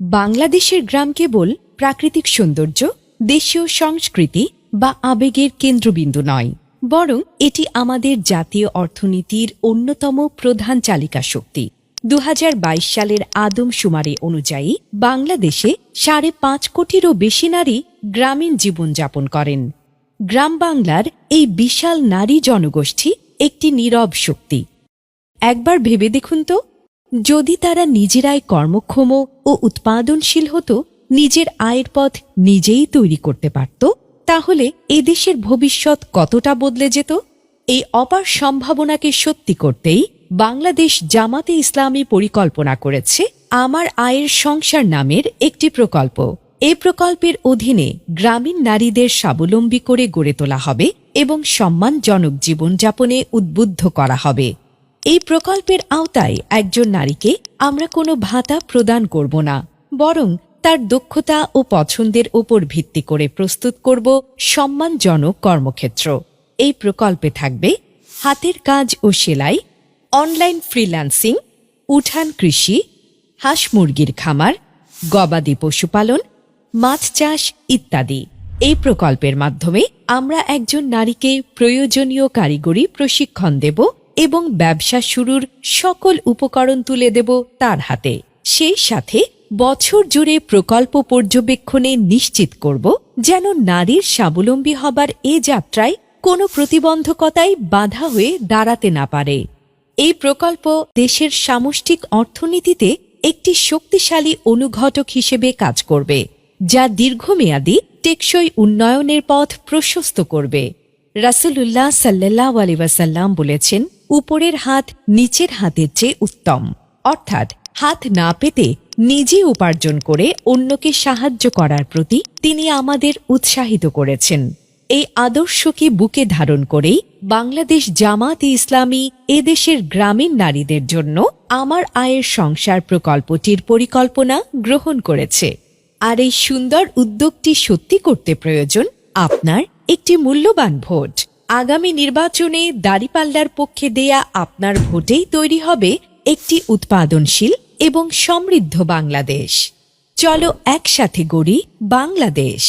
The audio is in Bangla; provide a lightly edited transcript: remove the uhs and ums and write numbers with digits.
বাংলাদেশের গ্রাম কেবল প্রাকৃতিক সৌন্দর্য, দেশীয় সংস্কৃতি বা আবেগের কেন্দ্রবিন্দু নয়, বরং এটি আমাদের জাতীয় অর্থনীতির অন্যতম প্রধান চালিকা শক্তি। ২০২২ সালের আদমশুমারি অনুযায়ী বাংলাদেশে ৫.৫ কোটিরও বেশি নারী গ্রামীণ জীবনযাপন করেন। গ্রাম বাংলার এই বিশাল নারী জনগোষ্ঠী একটি নীরব শক্তি। একবার ভেবে দেখুন তো, যদি তারা নিজেরাই কর্মক্ষম ও উৎপাদনশীল হতো, নিজের আয়ের পথ নিজেই তৈরি করতে পারত, তাহলে এদেশের ভবিষ্যৎ কতটা বদলে যেত। এই অপার সম্ভাবনাকে সত্যি করতেই বাংলাদেশ জামাতে ইসলামী পরিকল্পনা করেছে আমার আয়ের সংসার নামের একটি প্রকল্প। এই প্রকল্পের অধীনে গ্রামীণ নারীদের স্বাবলম্বী করে গড়ে তোলা হবে এবং সম্মানজনক জীবনযাপনে উদ্বুদ্ধ করা হবে। এই প্রকল্পের আওতায় একজন নারীকে আমরা কোনো ভাতা প্রদান করব না, বরং তার দক্ষতা ও পছন্দের উপর ভিত্তি করে প্রস্তুত করব সম্মানজনক কর্মক্ষেত্র। এই প্রকল্পে থাকবে হাতের কাজ ও সেলাই, অনলাইন ফ্রিল্যান্সিং, উঠান কৃষি, হাঁস মুরগির খামার, গবাদি পশুপালন, মাছ চাষ ইত্যাদি। এই প্রকল্পের মাধ্যমে আমরা একজন নারীকে প্রয়োজনীয় কারিগরি প্রশিক্ষণ দেব এবং ব্যবসা শুরুর সকল উপকরণ তুলে দেব তার হাতে। সেই সাথে বছর জুড়ে প্রকল্প পর্যবেক্ষণে নিশ্চিত করব যেন নারীর স্বাবলম্বী হবার এ যাত্রায় কোনো প্রতিবন্ধকতাই বাধা হয়ে দাঁড়াতে না পারে। এই প্রকল্প দেশের সামষ্টিক অর্থনীতিতে একটি শক্তিশালী অনুঘটক হিসেবে কাজ করবে, যা দীর্ঘমেয়াদী টেকসই উন্নয়নের পথ প্রশস্ত করবে। রাসূলুল্লাহ সাল্লাল্লাহু আলাইহি ওয়াসাল্লাম বলেছেন, উপরের হাত নিচের হাতের চেয়ে উত্তম, অর্থাৎ হাত না পেতে নিজে উপার্জন করে অন্যকে সাহায্য করার প্রতি তিনি আমাদের উৎসাহিত করেছেন। এই আদর্শকে বুকে ধারণ করেই বাংলাদেশ জামাতে ইসলামী এদেশের গ্রামীণ নারীদের জন্য আমার আয়ের সংসার প্রকল্পটির পরিকল্পনা গ্রহণ করেছে। আর এই সুন্দর উদ্যোগটি সত্যি করতে প্রয়োজন আপনার একটি মূল্যবান ভোট। আগামী নির্বাচনে দাঁড়িপাল্লার পক্ষে দেয়া আপনার ভোটেই তৈরি হবে একটি উৎপাদনশীল এবং সমৃদ্ধ বাংলাদেশ। চলো একসাথে গড়ি বাংলাদেশ।